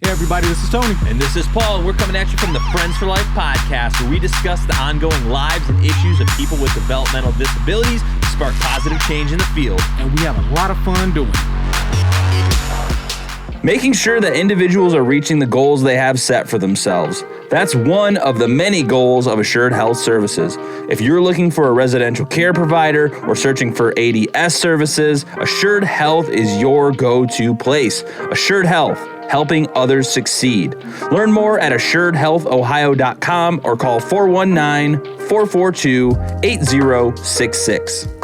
Hey everybody, this is Tony. And this is Paul. We're coming at you from the Friends for Life podcast, where we discuss the ongoing lives and issues of people with developmental disabilities to spark positive change in the field. And we have a lot of fun doing it. Making sure that individuals are reaching the goals they have set for themselves. That's one of the many goals of Assured Health Services. If you're looking for a residential care provider or searching for ADS services, Assured Health is your go-to place. Assured Health, helping others succeed. Learn more at assuredhealthohio.com or call 419-442-8066.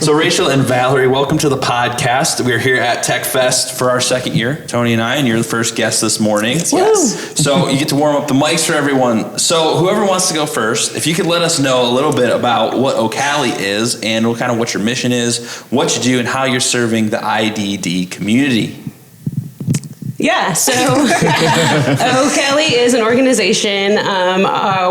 So Rachel and Valerie, welcome to the podcast. We're here at Tech Fest for our second year, Tony and I, and you're the first guest this morning. Yes. So you get to warm up the mics for everyone. So whoever wants to go first, if you could let us know a little bit about what OCALI is and what your mission is, what you do, and how you're serving the IDD community. Yeah, so OCALI is an organization.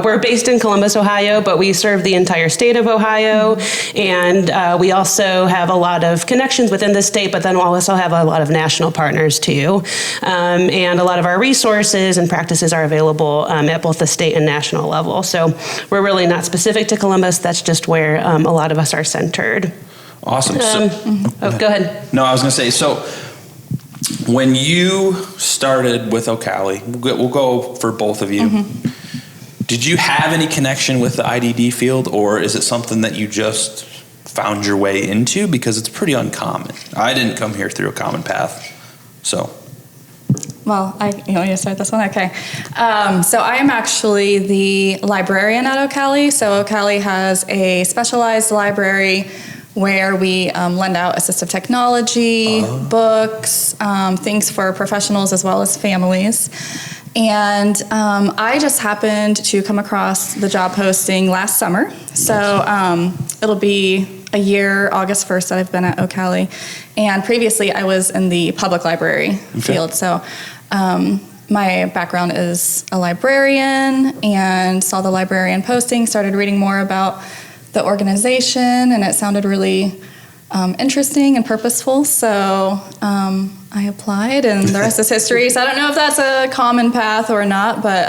We're based in Columbus, Ohio, but we serve the entire state of Ohio. And we also have a lot of connections within the state, but then we'll also have a lot of national partners too. And a lot of our resources and practices are available at both the state and national level. So we're really not specific to Columbus. That's just where a lot of us are centered. Awesome. Go ahead. No, I was going to say, so when you started with OCALI, we'll go for both of you. Mm-hmm. Did you have any connection with the IDD field, or is it something that you just found your way into? Because it's pretty uncommon. I didn't come here through a common path, so. Well, you want me to start this one? Okay. So I am actually the librarian at OCALI. So OCALI has a specialized library where we lend out assistive technology, books, things for professionals as well as families. And I just happened to come across the job posting last summer. So it'll be a year, August 1st, that I've been at OCALI. And previously I was in the public library field. So my background is a librarian, and saw the librarian posting, started reading more about the organization, and it sounded really interesting and purposeful. So I applied, and the rest is history. So I don't know if that's a common path or not, but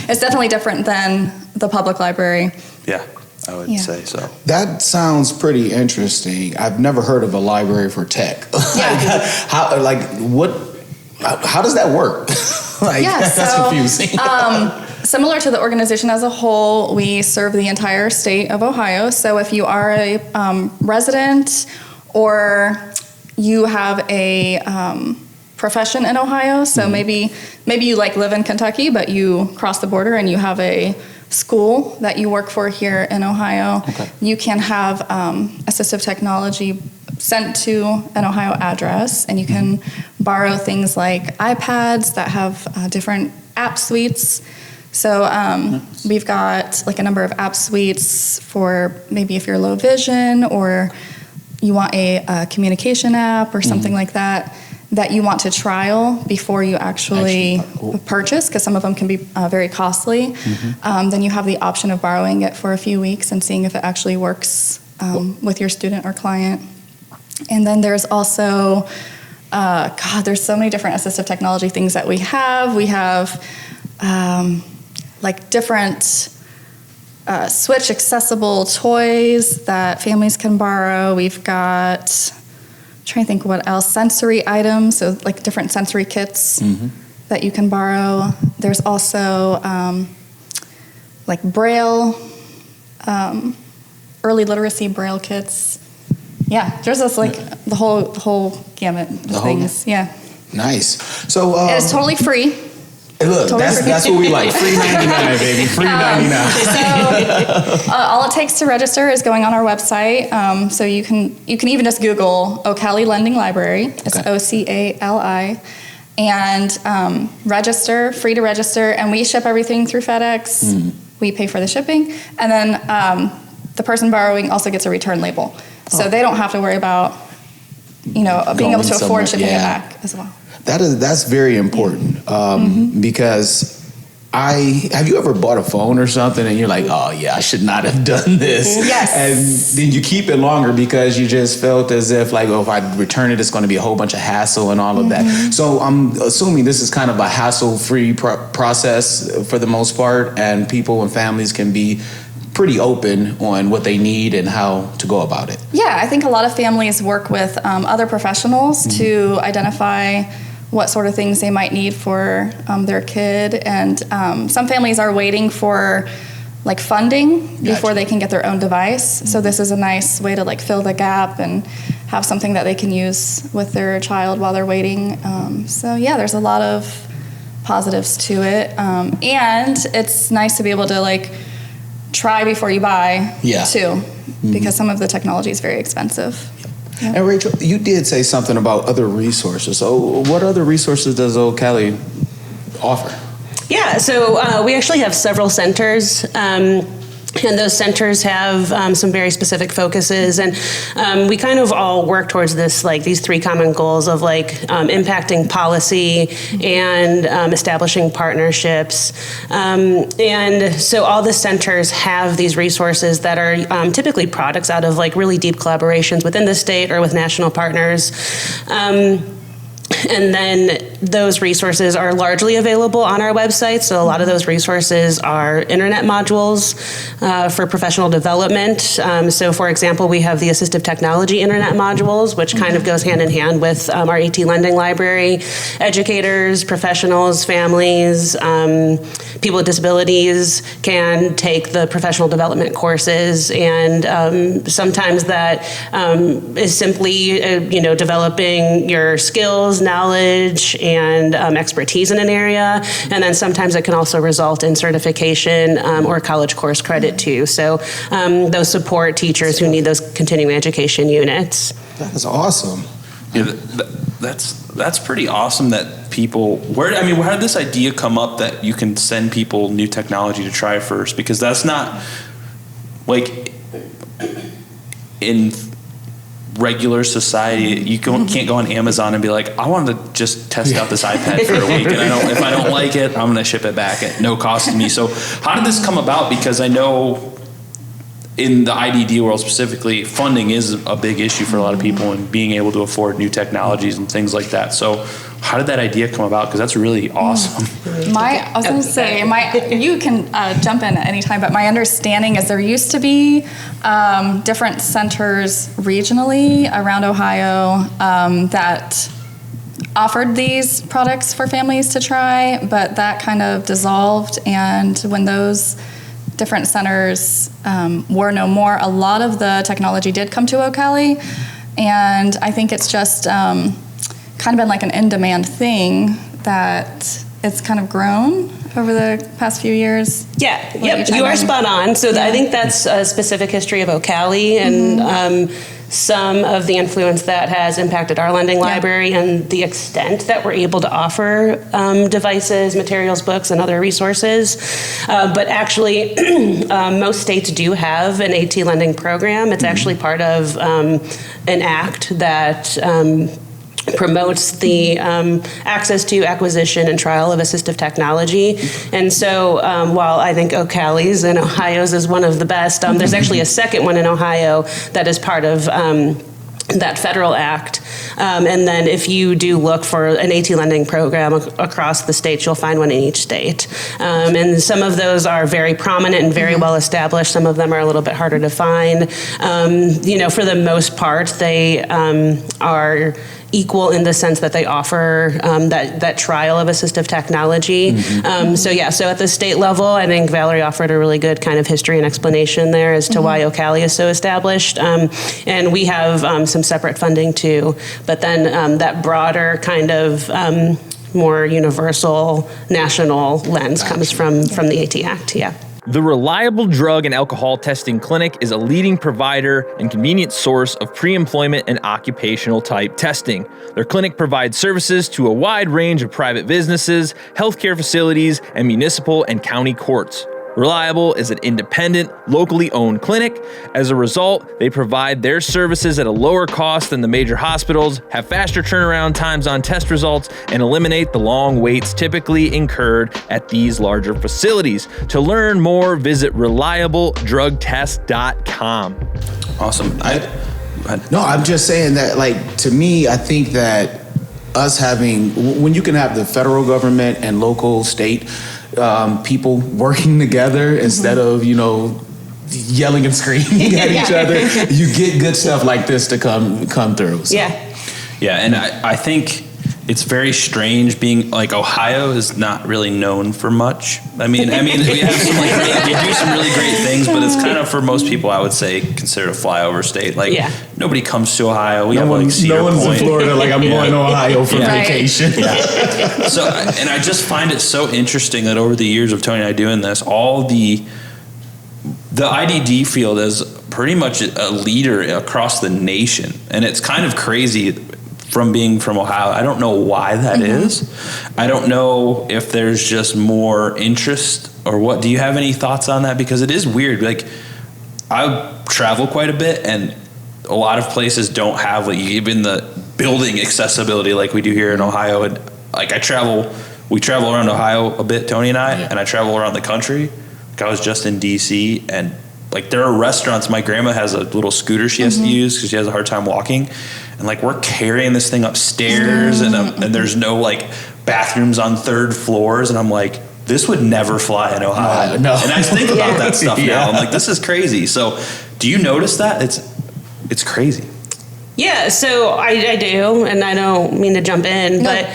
it's definitely different than the public library. Yeah, I would say so. That sounds pretty interesting. I've never heard of a library for tech. How does that work? That's confusing. Similar to the organization as a whole, we serve the entire state of Ohio. So if you are a resident or you have a profession in Ohio, so maybe you live in Kentucky, but you cross the border and you have a school that you work for here in Ohio, you can have assistive technology sent to an Ohio address, and you can borrow things like iPads that have different app suites. So we've got a number of app suites for maybe if you're low vision or you want a communication app or something like that you want to trial before you actually purchase, because some of them can be very costly. Then you have the option of borrowing it for a few weeks and seeing if it actually works with your student or client. And then there's also, there's so many different assistive technology things that we have. We have different Switch accessible toys that families can borrow. We've got, I'm trying to think what else, sensory items, so different sensory kits that you can borrow. There's also Braille, early literacy Braille kits. Yeah, there's just the whole gamut of things. Yeah. Nice. So it's totally free. Look, that's what we like. Free 99, baby. Free 99. So all it takes to register is going on our website. So you can even just Google OCALI Lending Library. It's OCALI. And register, free to register. And we ship everything through FedEx. We pay for the shipping. And then the person borrowing also gets a return label. So they don't have to worry about, being able to afford shipping it back as well. That's very important because have you ever bought a phone or something and you're like, oh yeah, I should not have done this. Yes. And then you keep it longer because you just felt as if like, oh, if I return it, it's going to be a whole bunch of hassle and all of that. So I'm assuming this is kind of a hassle-free process for the most part, and people and families can be pretty open on what they need and how to go about it. Yeah, I think a lot of families work with other professionals to identify what sort of things they might need for their kid. And some families are waiting for like funding before they can get their own device. So this is a nice way to like fill the gap and have something that they can use with their child while they're waiting. So yeah, there's a lot of positives to it. And it's nice to be able to like try before you buy too, because some of the technology is very expensive. Yeah. And Rachel, you did say something about other resources. So what other resources does OCALI offer? Yeah, so we actually have several centers. And those centers have some very specific focuses, and we kind of all work towards this, like these three common goals of like impacting policy and establishing partnerships. And so all the centers have these resources that are typically products out of like really deep collaborations within the state or with national partners. And then those resources are largely available on our website. So a lot of those resources are internet modules for professional development. So for example, we have the assistive technology internet modules, which kind of goes hand in hand with our AT lending library. Educators, professionals, families, people with disabilities can take the professional development courses, and sometimes that is simply developing your skills, knowledge, and expertise in an area. And then sometimes it can also result in certification or college course credit too. So those support teachers who need those continuing education units. That is awesome. Yeah, that's pretty awesome that people, how did this idea come up that you can send people new technology to try first? Because that's not like in regular society, you can't go on Amazon and be like, I want to just test out this iPad for a week, and if I don't like it, I'm going to ship it back at no cost to me. So how did this come about? Because I know in the IDD world specifically, funding is a big issue for a lot of people, and being able to afford new technologies and things like that. So how did that idea come about? Because that's really awesome. I was going to say, you can jump in at any time, but my understanding is there used to be different centers regionally around Ohio that offered these products for families to try, but that kind of dissolved. And when those different centers were no more, a lot of the technology did come to OCALI, and I think it's just kind of been like an in-demand thing that it's kind of grown over the past few years. Yeah, yep, you are spot on. So I think that's a specific history of OCALI, and some of the influence that has impacted our lending library and the extent that we're able to offer devices, materials, books, and other resources. But actually, most states do have an AT lending program. It's actually part of an act that promotes the access to, acquisition, and trial of assistive technology. And so while I think OCALI's and Ohio's is one of the best, there's actually a second one in Ohio that is part of that federal act. And then if you do look for an AT lending program across the states, you'll find one in each state. And some of those are very prominent and very well established. Some of them are a little bit harder to find. For the most part, they are equal in the sense that they offer that trial of assistive technology. So at the state level, I think Valerie offered a really good kind of history and explanation there as to why OCALI is so established. And we have some separate funding too, but then that broader kind of more universal national lens comes from the AT Act, The Reliable Drug and Alcohol Testing Clinic is a leading provider and convenient source of pre-employment and occupational type testing. Their clinic provides services to a wide range of private businesses, healthcare facilities, and municipal and county courts. Reliable is an independent, locally owned clinic. As a result, they provide their services at a lower cost than the major hospitals, have faster turnaround times on test results, and eliminate the long waits typically incurred at these larger facilities. To learn more, visit reliabledrugtest.com. Awesome. No, I'm just saying that, like, to me, I think that us having, when you can have the federal government and local, state people working together instead of, yelling and screaming at each other, you get good stuff like this to come through. So. Yeah. Yeah, and I think it's very strange being like Ohio is not really known for much. I mean, we have some we do some really great things, but it's kind of for most people, I would say, considered a flyover state. Like nobody comes to Ohio. We have like Cedar no one's Point. in Florida. Like I'm going to Ohio for vacation. Yeah. So, and I just find it so interesting that over the years of Tony and I doing this, all the IDD field is pretty much a leader across the nation, and it's kind of crazy. From being from Ohio, I don't know why that is. I don't know if there's just more interest or what. Do you have any thoughts on that? Because it is weird. Like, I travel quite a bit, and a lot of places don't have like even the building accessibility like we do here in Ohio. And like we travel around Ohio a bit, Tony and I, and I travel around the country. Like I was just in DC, and like there are restaurants. My grandma has a little scooter she has to use because she has a hard time walking. And like we're carrying this thing upstairs, and there's no like bathrooms on third floors, and I'm like, this would never fly in Ohio. No. And I think about that stuff now. I'm like, this is crazy. So, do you notice that? It's crazy. Yeah, so I do, and I don't mean to jump in, but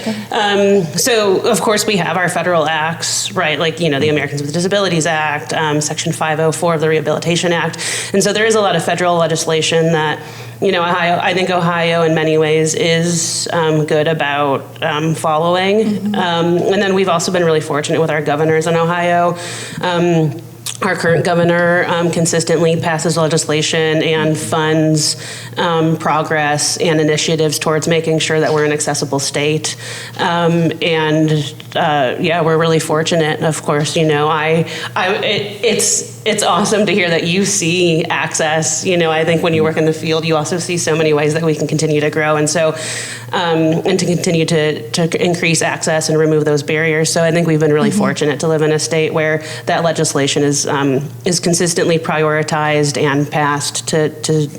so of course we have our federal acts, right? Like, the Americans with Disabilities Act, Section 504 of the Rehabilitation Act. And so there is a lot of federal legislation that, I think Ohio in many ways is good about following. And then we've also been really fortunate with our governors in Ohio. Our current governor consistently passes legislation and funds progress and initiatives towards making sure that we're an accessible state. We're really fortunate. Of course, it's awesome to hear that you see access. I think when you work in the field, you also see so many ways that we can continue to grow, and so and to continue to increase access and remove those barriers. So I think we've been really fortunate to live in a state where that legislation is consistently prioritized and passed to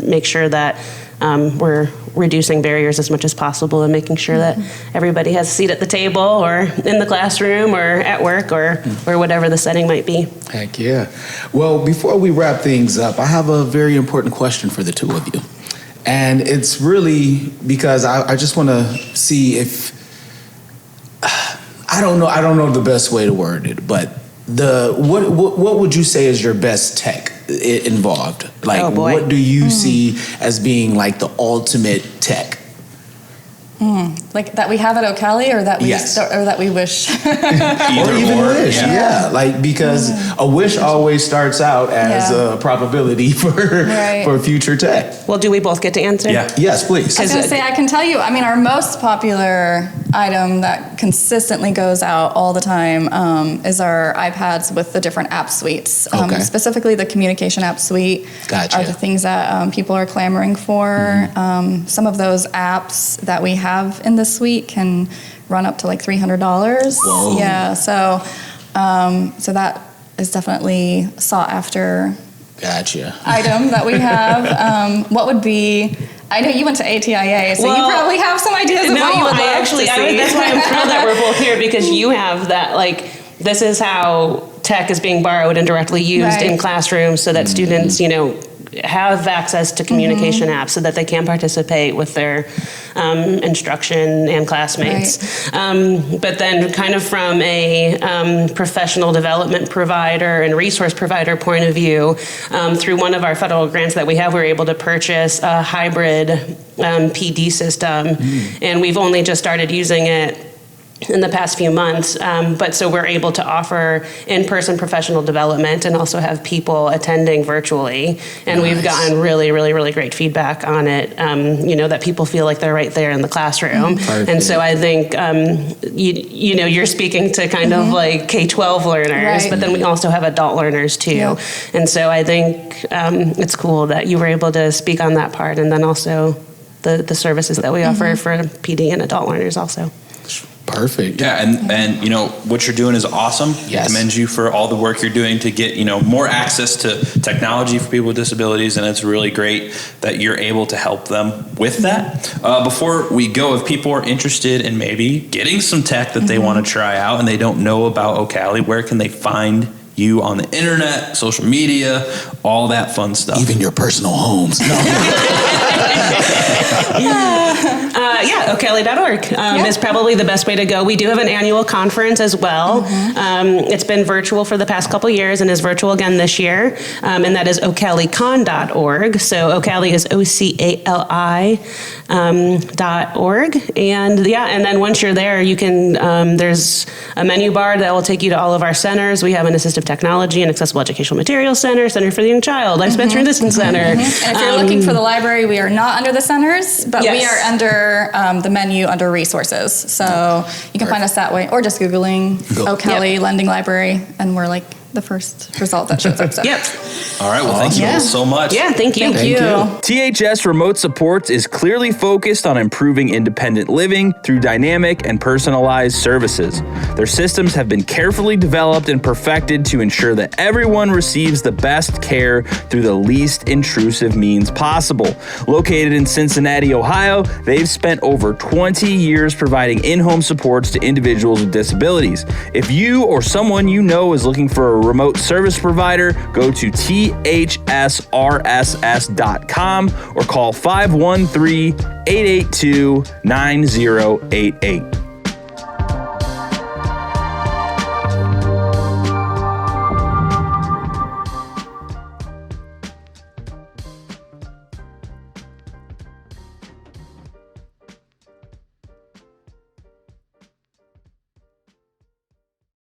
make sure that we're reducing barriers as much as possible and making sure that everybody has a seat at the table or in the classroom or at work or whatever the setting might be. Heck yeah. Well, before we wrap things up, I have a very important question for the two of you. And it's really because I just want to see if, I don't know the best way to word it, but what would you say is your best tech involved? Like, what do you see as being like the ultimate tech? Like that we have at OCALI, or that we or that we wish, or even wish, like because a wish always starts out as a probability for future tech. Well, do we both get to answer? Yeah. Yes, please. I was going to say, I can tell you. I mean, our most popular item that consistently goes out all the time is our iPads with the different app suites. Specifically, the communication app suite are the things that people are clamoring for. Some of those apps that we have in the suite can run up to like $300. Whoa. Yeah, so that is definitely sought after. Gotcha. Item that we have. What would be? I know you went to ATIA, so you probably have some ideas of what you would love to see. That's why I'm thrilled that we're both here, because you have that, like, this is how tech is being borrowed and directly used in classrooms so that students, have access to communication apps so that they can participate with their instruction and classmates. But then kind of from a professional development provider and resource provider point of view, through one of our federal grants that we have, we're able to purchase a hybrid PD system. And we've only just started using it in the past few months. But so we're able to offer in-person professional development and also have people attending virtually. And we've gotten really, really, really great feedback on it, that people feel like they're right there in the classroom. And so I think, you're speaking to kind of like K-12 learners, but then we also have adult learners too. Yeah. And so I think it's cool that you were able to speak on that part, and then also the services that we offer for PD and adult learners also. Perfect. Yeah, and what you're doing is awesome. Yes. I commend you for all the work you're doing to get more access to technology for people with disabilities, and it's really great that you're able to help them with that. Before we go, if people are interested in maybe getting some tech that they want to try out and they don't know about OCALI, where can they find you on the internet, social media, all that fun stuff? Even your personal homes. OCALI.org is probably the best way to go. We do have an annual conference as well. It's been virtual for the past couple years and is virtual again this year, and that is OCALICon.org. So OCALI is OCALI .org. And then once you're there, you can, there's a menu bar that will take you to all of our centers. We have an assistive technology and accessible educational materials center, Center for the Young Child, Life Spent Distance Center. And if you're looking for the library, we are not under the centers, but we are under the menu under resources. So you can find us that way, or just Googling OCALI Lending Library, and we're like the first result that shows up. So. All right. Well, thank you so much. Yeah, thank you. Thank you. THS Remote Supports is clearly focused on improving independent living through dynamic and personalized services. Their systems have been carefully developed and perfected to ensure that everyone receives the best care through the least intrusive means possible. Located in Cincinnati, Ohio, they've spent over 20 years providing in-home supports to individuals with disabilities. If you or someone you know is looking for a remote service provider, go to thsrss.com or call 513-882-9088.